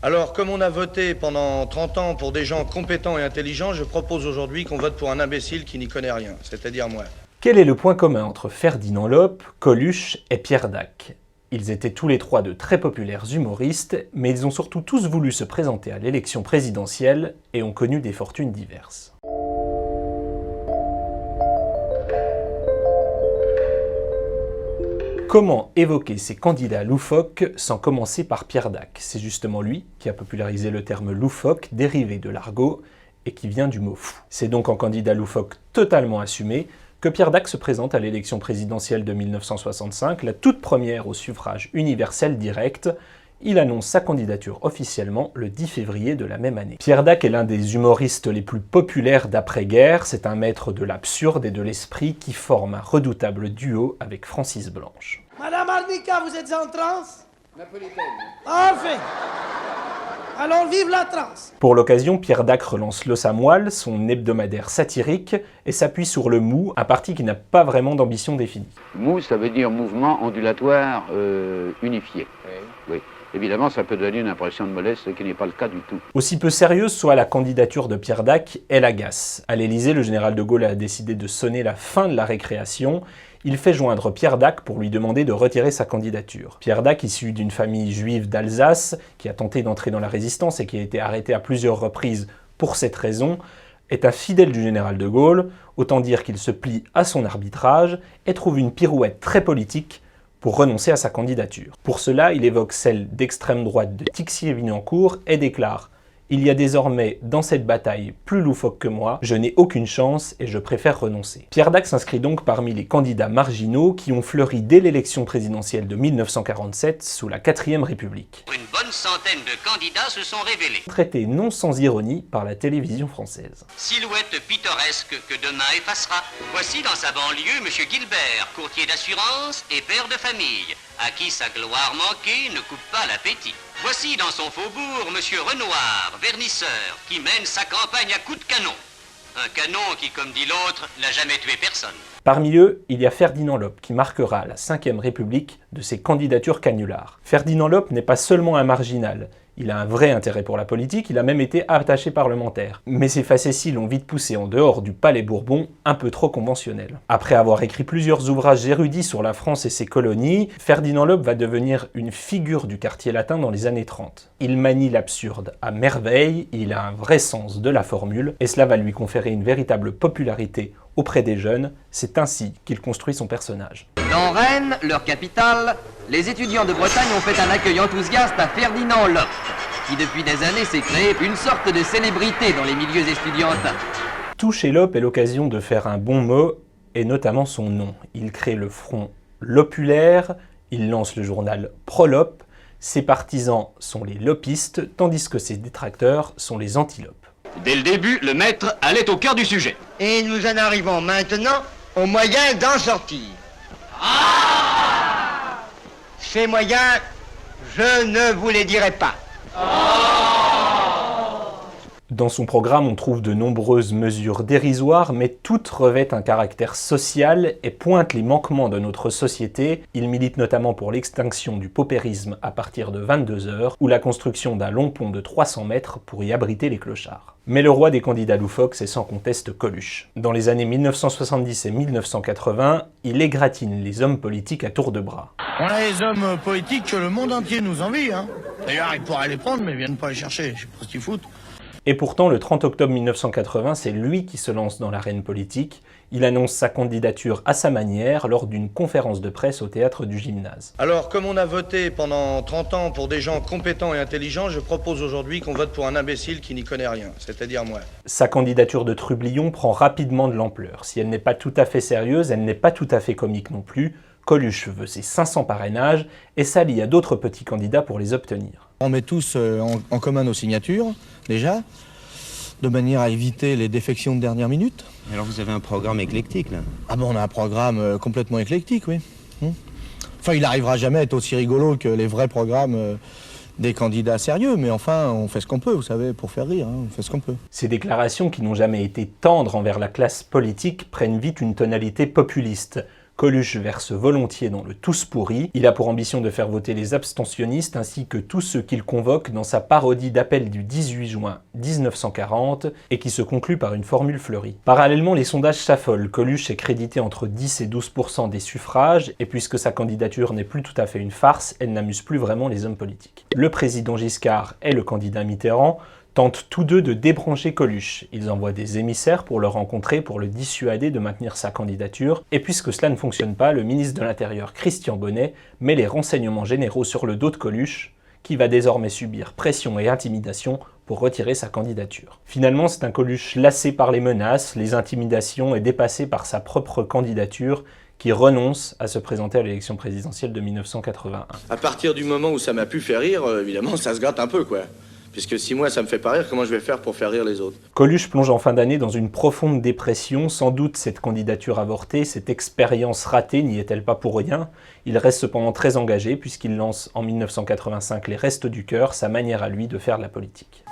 Alors, comme on a voté pendant 30 ans pour des gens compétents et intelligents, je propose aujourd'hui qu'on vote pour un imbécile qui n'y connaît rien, c'est-à-dire moi. Quel est le point commun entre Ferdinand Loppe, Coluche et Pierre Dac? Ils étaient tous les trois de très populaires humoristes, mais ils ont surtout tous voulu se présenter à l'élection présidentielle et ont connu des fortunes diverses. Comment évoquer ces candidats loufoques sans commencer par Pierre Dac? C'est justement lui qui a popularisé le terme loufoque, dérivé de l'argot, et qui vient du mot fou. C'est donc en candidat loufoque totalement assumé que Pierre Dac se présente à l'élection présidentielle de 1965, la toute première au suffrage universel direct. Il annonce sa candidature officiellement le 10 février de la même année. Pierre Dac est l'un des humoristes les plus populaires d'après-guerre. C'est un maître de l'absurde et de l'esprit qui forme un redoutable duo avec Francis Blanche. Madame Arnica, vous êtes en transe? Napolitaine. Parfait. Alors vive la transe. Pour l'occasion, Pierre Dac relance L'Os à moelle, son hebdomadaire satirique, et s'appuie sur le mou, un parti qui n'a pas vraiment d'ambition définie. Mou, ça veut dire mouvement ondulatoire unifié. Oui. Évidemment, ça peut donner une impression de mollesse, ce qui n'est pas le cas du tout. Aussi peu sérieuse soit la candidature de Pierre Dac, elle agace. À l'Élysée, le général de Gaulle a décidé de sonner la fin de la récréation. Il fait joindre Pierre Dac pour lui demander de retirer sa candidature. Pierre Dac, issu d'une famille juive d'Alsace, qui a tenté d'entrer dans la résistance et qui a été arrêté à plusieurs reprises pour cette raison, est un fidèle du général de Gaulle, autant dire qu'il se plie à son arbitrage et trouve une pirouette très politique pour renoncer à sa candidature. Pour cela, il évoque celle d'extrême droite de Tixier-Vinancourt et déclare « Il y a désormais dans cette bataille plus loufoque que moi, je n'ai aucune chance et je préfère renoncer ». Pierre Dac s'inscrit donc parmi les candidats marginaux qui ont fleuri dès l'élection présidentielle de 1947 sous la 4ème République. Une bonne centaine de candidats se sont révélés. Traité non sans ironie par la télévision française. Silhouette pittoresque que demain effacera. Voici dans sa banlieue M. Gilbert, courtier d'assurance et père de famille, à qui sa gloire manquée ne coupe pas l'appétit. Voici dans son faubourg M. Renoir, vernisseur, qui mène sa campagne à coups de canon. Un canon qui, comme dit l'autre, n'a jamais tué personne. Parmi eux, il y a Ferdinand Loppe qui marquera la 5ème République de ses candidatures canulars. Ferdinand Loppe n'est pas seulement un marginal, il a un vrai intérêt pour la politique, il a même été attaché parlementaire. Mais ses facéties l'ont vite poussé en dehors du palais Bourbon, un peu trop conventionnel. Après avoir écrit plusieurs ouvrages érudits sur la France et ses colonies, Ferdinand Loppe va devenir une figure du quartier latin dans les années 30. Il manie l'absurde à merveille, il a un vrai sens de la formule, et cela va lui conférer une véritable popularité auprès des jeunes. C'est ainsi qu'il construit son personnage. Dans Rennes, leur capitale, les étudiants de Bretagne ont fait un accueil enthousiaste à Ferdinand Loppe, qui depuis des années s'est créé une sorte de célébrité dans les milieux estudiantins. Tout chez Loppe est l'occasion de faire un bon mot, et notamment son nom. Il crée le Front Lopulaire, il lance le journal Pro-Loppe, ses partisans sont les lopistes, tandis que ses détracteurs sont les antilopes. Dès le début, le maître allait au cœur du sujet. Et nous en arrivons maintenant aux moyens d'en sortir. Ces moyens, je ne vous les dirai pas. Dans son programme, on trouve de nombreuses mesures dérisoires, mais toutes revêtent un caractère social et pointent les manquements de notre société. Il milite notamment pour l'extinction du paupérisme à partir de 22 h ou la construction d'un long pont de 300 mètres pour y abriter les clochards. Mais le roi des candidats loufoques, c'est sans conteste Coluche. Dans les années 1970 et 1980, il égratigne les hommes politiques à tour de bras. On a les hommes politiques que le monde entier nous envie, hein. D'ailleurs, ils pourraient les prendre, mais ils viennent pas les chercher, je sais pas ce qu'ils foutent. Et pourtant, le 30 octobre 1980, c'est lui qui se lance dans l'arène politique. Il annonce sa candidature à sa manière lors d'une conférence de presse au théâtre du Gymnase. Alors, comme on a voté pendant 30 ans pour des gens compétents et intelligents, je propose aujourd'hui qu'on vote pour un imbécile qui n'y connaît rien, c'est-à-dire moi. Sa candidature de trublion prend rapidement de l'ampleur. Si elle n'est pas tout à fait sérieuse, elle n'est pas tout à fait comique non plus. Coluche veut ses 500 parrainages et s'allie à d'autres petits candidats pour les obtenir. On met tous en commun nos signatures, déjà, de manière à éviter les défections de dernière minute. Alors vous avez un programme éclectique, là? Ah bon, on a un programme complètement éclectique, oui. Enfin, il n'arrivera jamais à être aussi rigolo que les vrais programmes des candidats sérieux, mais enfin, on fait ce qu'on peut, vous savez, pour faire rire, hein, on fait ce qu'on peut. Ces déclarations qui n'ont jamais été tendres envers la classe politique prennent vite une tonalité populiste. Coluche verse volontiers dans le tous pourri. Il a pour ambition de faire voter les abstentionnistes ainsi que tous ceux qu'il convoque dans sa parodie d'appel du 18 juin 1940 et qui se conclut par une formule fleurie. Parallèlement, les sondages s'affolent. Coluche est crédité entre 10 et 12% des suffrages et puisque sa candidature n'est plus tout à fait une farce, elle n'amuse plus vraiment les hommes politiques. Le président Giscard et le candidat Mitterrand tentent tous deux de débrancher Coluche. Ils envoient des émissaires pour le rencontrer, pour le dissuader de maintenir sa candidature. Et puisque cela ne fonctionne pas, le ministre de l'Intérieur, Christian Bonnet, met les renseignements généraux sur le dos de Coluche, qui va désormais subir pression et intimidation pour retirer sa candidature. Finalement, c'est un Coluche lassé par les menaces, les intimidations et dépassé par sa propre candidature, qui renonce à se présenter à l'élection présidentielle de 1981. À partir du moment où ça m'a pu faire rire, évidemment, ça se gratte un peu, quoi. Puisque si moi ça me fait pas rire, comment je vais faire pour faire rire les autres? Coluche plonge en fin d'année dans une profonde dépression. Sans doute cette candidature avortée, cette expérience ratée n'y est-elle pas pour rien. Il reste cependant très engagé puisqu'il lance en 1985 Les Restos du Cœur, sa manière à lui de faire de la politique.